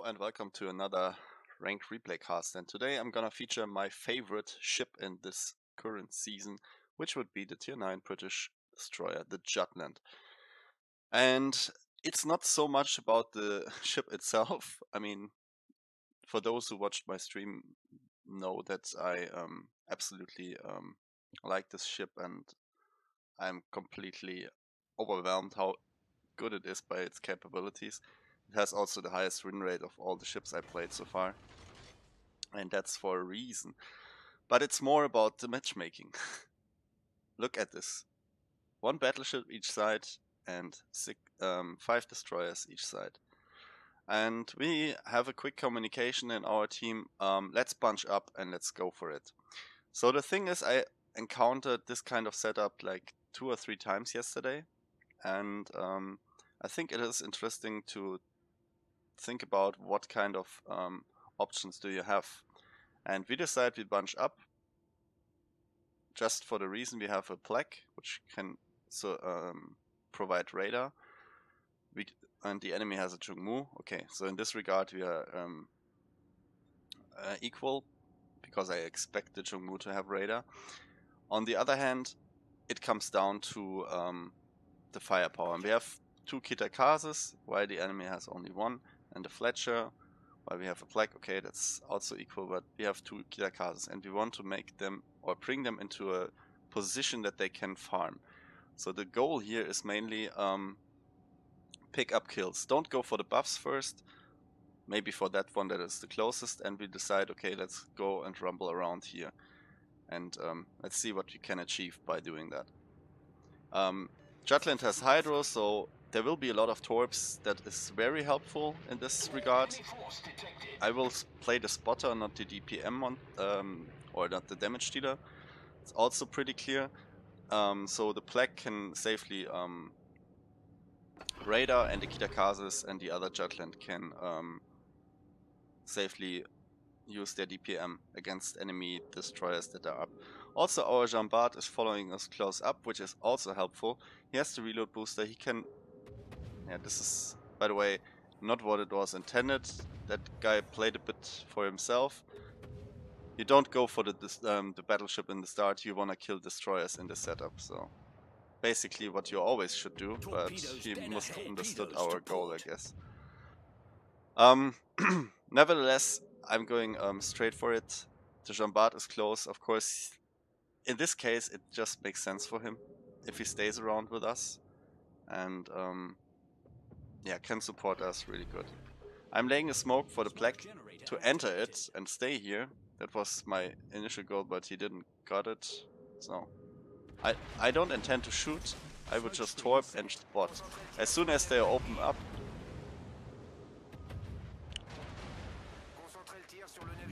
Hello and welcome to another ranked replay cast, and today I'm gonna feature my favorite ship in this current season, which would be the tier 9 British destroyer, the Jutland. And it's not so much about the ship itself. I mean, for those who watched my stream know that I absolutely like this ship, and I'm completely overwhelmed how good it is by its capabilities. It has also the highest win rate of all the ships I played so far, and that's for a reason. But it's more about the matchmaking. Look at this. 1 battleship each side and 5 destroyers each side. And we have a quick communication in our team. Let's bunch up and let's go for it. So the thing is, I encountered this kind of setup like 2 or 3 times yesterday, and I think it is interesting to think about what kind of options do you have. And we decide we bunch up just for the reason we have a plaque which can provide radar. And the enemy has a Jungmu. Okay, so in this regard we are equal, because I expect the Jungmu to have radar. On the other hand, it comes down to the firepower. And we have 2 Kitakazes, while the enemy has only 1, and the Fletcher, while we have a plaque. Okay, that's also equal, but we have 2 Kitakazes, and we want to make them or bring them into a position that they can farm. So the goal here is mainly pick up kills. Don't go for the buffs first, maybe for that one that is the closest, and we decide, okay, let's go and rumble around here. And let's see what we can achieve by doing that. Jutland has Hydro, so there will be a lot of torps. That is very helpful in this regard. I will play the spotter, not the DPM on, or not the damage dealer. It's also pretty clear. So the plaque can safely radar, and the Kitakazes and the other Jutland can safely use their DPM against enemy destroyers that are up. Also, our Jambard is following us close up, which is also helpful. He has the reload booster. He can... Yeah, this is, by the way, not what it was intended. That guy played a bit for himself. You don't go for the battleship in the start. You want to kill destroyers in the setup. So basically what you always should do, but he must have understood our goal, I guess. Nevertheless, I'm going straight for it. The Jambard is close. Of course, in this case, it just makes sense for him if he stays around with us. And yeah, can support us really good. I'm laying a smoke for the plaque to enter it and stay here. That was my initial goal, but he didn't got it. So I don't intend to shoot. I would just torp and spot. As soon as they open up,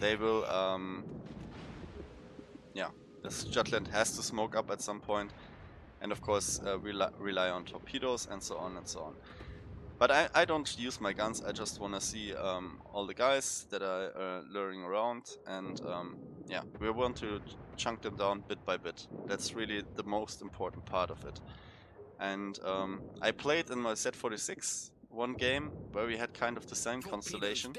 they will yeah, this Jutland has to smoke up at some point, and of course rely on torpedoes and so on and so on. But I don't use my guns. I just want to see all the guys that are luring around, and yeah, we want to chunk them down bit by bit. That's really the most important part of it. And I played in my Z46 one game where we had kind of the same constellation,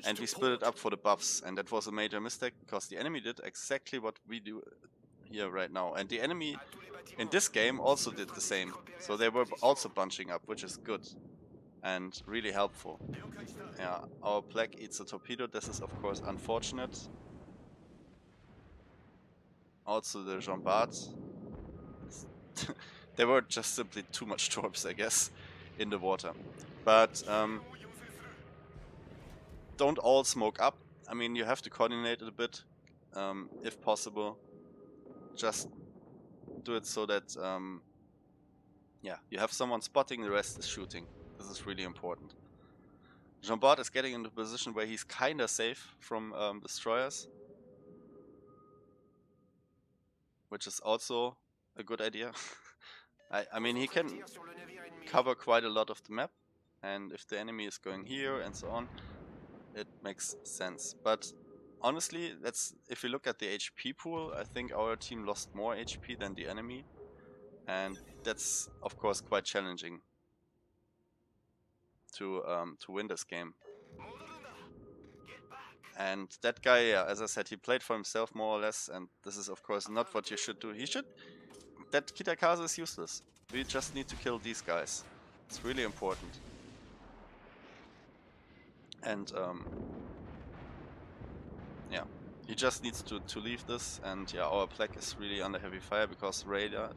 and we split it up for the buffs, and that was a major mistake because the enemy did exactly what we do here right now, and the enemy in this game also did the same. So they were also bunching up, which is good and really helpful. Yeah, our plaque eats a torpedo. This is of course unfortunate. Also the Jambard. There were just simply too much torps, I guess, in the water. But don't all smoke up. I mean, you have to coordinate it a bit, if possible. Just do it so that yeah, you have someone spotting, the rest is shooting. This is really important. Jambard is getting into a position where he's kinda safe from destroyers, which is also a good idea. I mean, he can cover quite a lot of the map, and if the enemy is going here and so on, it makes sense. But honestly, if you look at the HP pool, I think our team lost more HP than the enemy, and that's of course quite challenging to win this game. And that guy, yeah, as I said, he played for himself more or less, and this is of course not what you should do. That Kitakaze is useless. We just need to kill these guys. It's really important. And yeah, he just needs to leave this, and yeah, our plaque is really under heavy fire because radar.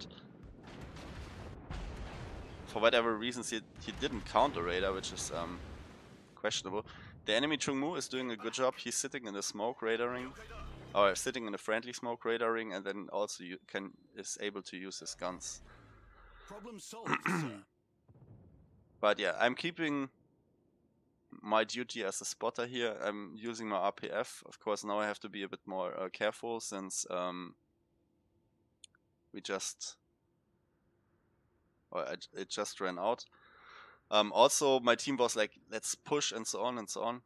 For whatever reasons, he didn't counter radar, which is questionable. The enemy Chungmu is doing a good job. He's sitting in the smoke radaring, or sitting in a friendly smoke radaring, and then also is able to use his guns. Problem solved, sir. But yeah, I'm keeping my duty as a spotter here. I'm using my RPF. Of course, now I have to be a bit more careful since it just ran out. Also, my team was like, let's push and so on and so on.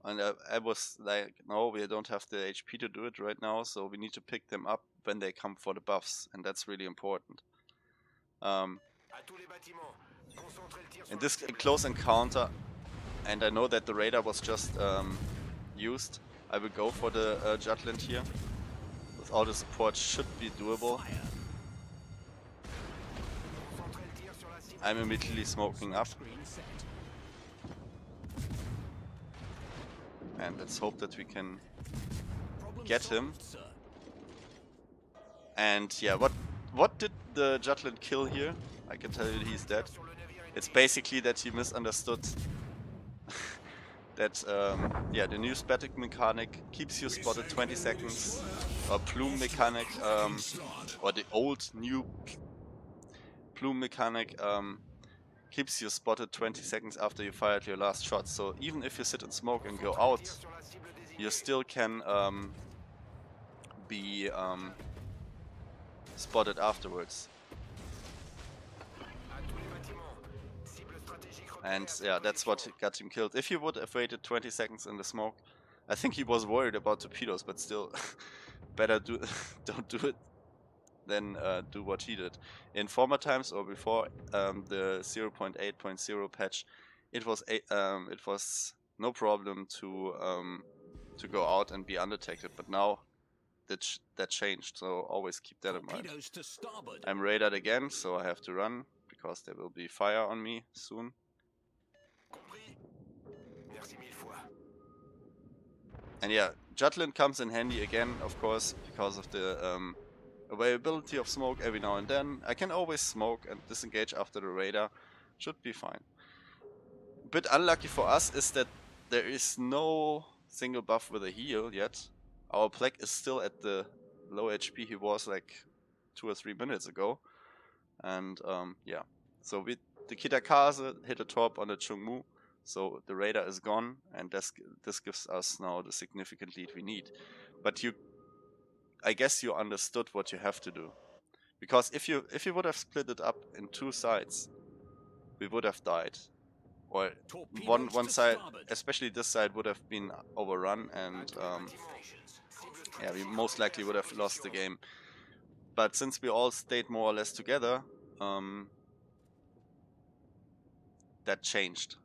And I was like, no, we don't have the HP to do it right now, so we need to pick them up when they come for the buffs, and that's really important. In this close encounter, and I know that the radar was just used, I will go for the Jutland here. With all the support, should be doable. I'm immediately smoking up. And let's hope that we can get him. And yeah, what did the Jutland kill here? I can tell you he's dead. It's basically that he misunderstood that yeah, the new static mechanic keeps you spotted 20 seconds, or plume mechanic, or the old new plume mechanic keeps you spotted 20 seconds after you fired your last shot. So even if you sit in smoke and go out, you still can be spotted afterwards. And yeah, that's what got him killed. If he would have waited 20 seconds in the smoke, I think he was worried about torpedoes, but still, better don't do it than do what he did. In former times or before the 0.8.0 patch, it was no problem to go out and be undetected. But now that changed, so always keep that in mind. I'm radared again, so I have to run because there will be fire on me soon. And yeah, Jutland comes in handy again, of course, because of the availability of smoke every now and then. I can always smoke and disengage after the radar. Should be fine. A bit unlucky for us is that there is no single buff with a heal yet. Our plague is still at the low HP he was like 2 or 3 minutes ago. And yeah, so the Kitakaze hit a torp on the Chungmu. So the radar is gone, and this gives us now the significant lead we need. But I guess you understood what you have to do, because if you would have split it up in 2 sides, we would have died, or one side, especially this side, would have been overrun, and yeah, we most likely would have lost the game. But since we all stayed more or less together, that changed.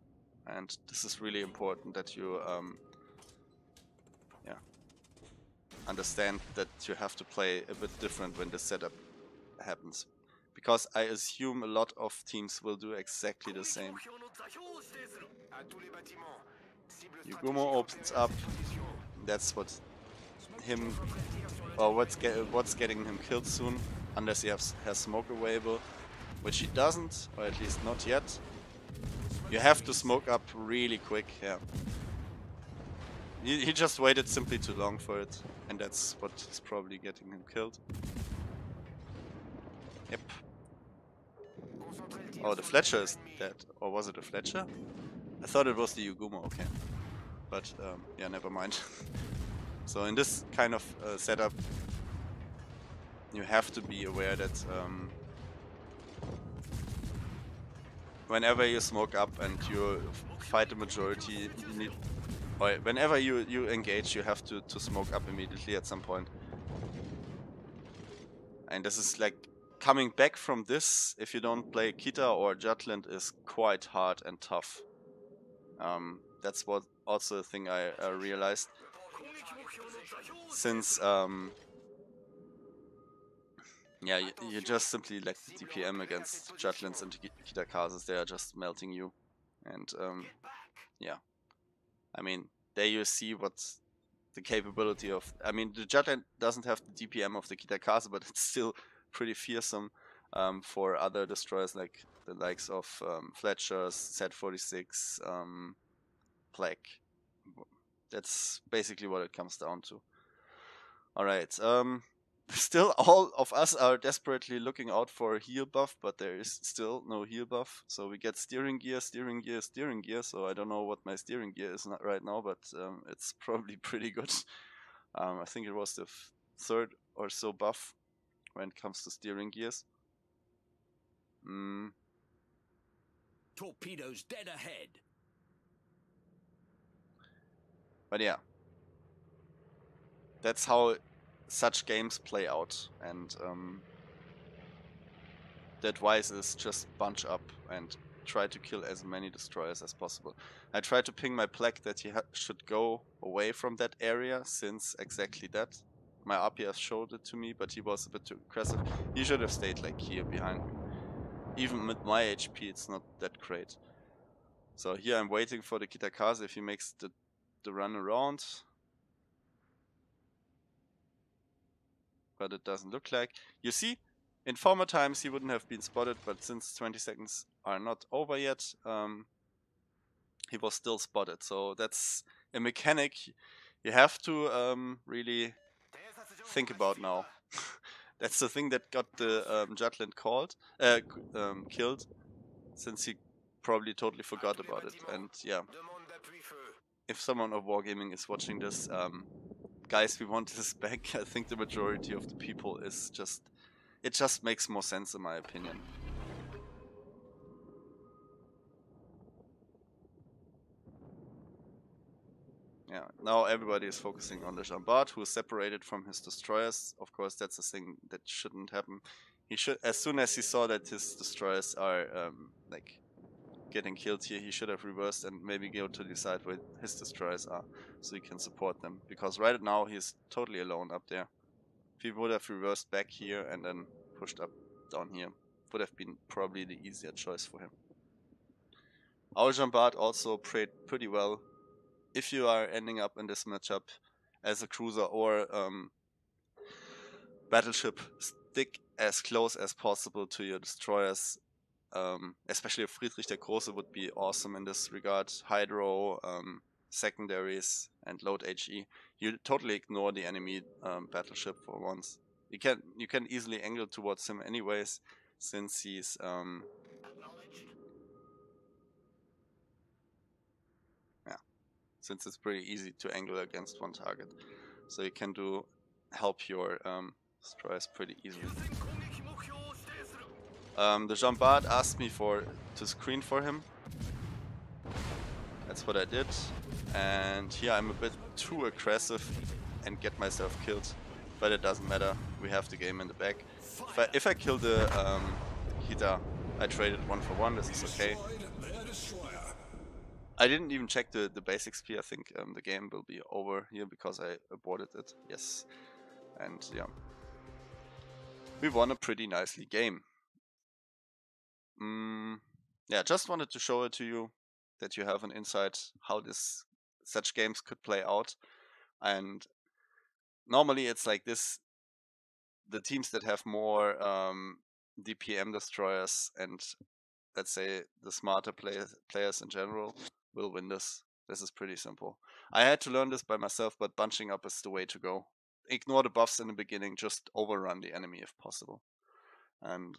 And this is really important that you yeah, understand that you have to play a bit different when the setup happens. Because I assume a lot of teams will do exactly the same. Yugumo opens up. That's what's getting him killed soon, unless he has smoke available, which he doesn't, or at least not yet. You have to smoke up really quick, yeah. He just waited simply too long for it, and that's what is probably getting him killed. Yep. Oh, the Fletcher is dead. Or was it a Fletcher? I thought it was the Yugumo, okay. But, yeah, never mind. So in this kind of setup, you have to be aware that whenever you smoke up and you fight the majority, or whenever you engage, you have to smoke up immediately at some point. And this is like, coming back from this, if you don't play Kita or Jutland, is quite hard and tough. that's what also a thing I realized. Since yeah, you just simply lack the DPM against Jutlands and Kitakazes. They are just melting you, and yeah, I mean there you see what's the capability of. I mean the Jutland doesn't have the DPM of the Kitakaze, but it's still pretty fearsome for other destroyers like the likes of Fletcher's, Z46, Plague. That's basically what it comes down to. Alright, still all of us are desperately looking out for a heal buff, but there is still no heal buff. So we get steering gear, steering gear, steering gear. So I don't know what my steering gear is not right now, but it's probably pretty good. I think it was the third or so buff when it comes to steering gears. Torpedoes dead ahead. But yeah, that's how such games play out, and the advice is just bunch up and try to kill as many destroyers as possible. I tried to ping my Plague that he should go away from that area, since exactly that. My RPS showed it to me, but he was a bit too aggressive. He should have stayed like here behind me. Even with my HP, it's not that great. So here I'm waiting for the Kitakaze if he makes the run around. But it doesn't look like. You see, in former times he wouldn't have been spotted, but since 20 seconds are not over yet, he was still spotted. So that's a mechanic you have to really think about now. That's the thing that got the Jutland killed, since he probably totally forgot about it. And yeah, if someone of Wargaming is watching this, guys, we want this back. I think the majority of the people is just, it just makes more sense in my opinion. Yeah, now everybody is focusing on the Jambard, who is separated from his destroyers. Of course, that's a thing that shouldn't happen. He should, as soon as he saw that his destroyers are like getting killed here, he should have reversed and maybe go to the side where his destroyers are, so he can support them. Because right now he's totally alone up there. If he would have reversed back here and then pushed up down here, would have been probably the easier choice for him. Our Jambard also played pretty well. If you are ending up in this matchup as a cruiser or battleship, stick as close as possible to your destroyers. Especially if Friedrich der Große would be awesome in this regard. Hydro, secondaries, and load HE. You totally ignore the enemy battleship for once. You can easily angle towards him anyways, since he's since it's pretty easy to angle against one target. So you can help your destroyers pretty easily. The Jambard asked me to screen for him. That's what I did. And here I'm a bit too aggressive and get myself killed. But it doesn't matter, we have the game in the bag. If I kill the Kita, I traded 1 for 1, this is okay. I didn't even check the base XP. I think the game will be over here because I aborted it. Yes. And yeah, we won a pretty nicely game. Yeah, just wanted to show it to you, that you have an insight how such games could play out. And normally it's like this: the teams that have more DPM destroyers and, let's say, the smarter players in general will win this. This is pretty simple. I had to learn this by myself, but bunching up is the way to go. Ignore the buffs in the beginning, just overrun the enemy if possible. And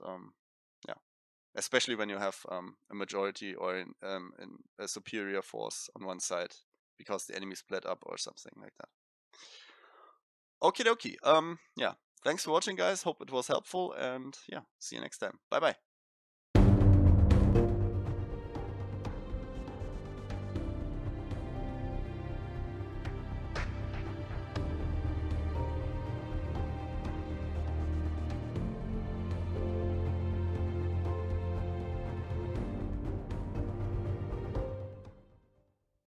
yeah, especially when you have a majority or in a superior force on one side, because the enemy split up or something like that. Okie dokie. Yeah, thanks for watching, guys. Hope it was helpful, and yeah, see you next time. Bye bye.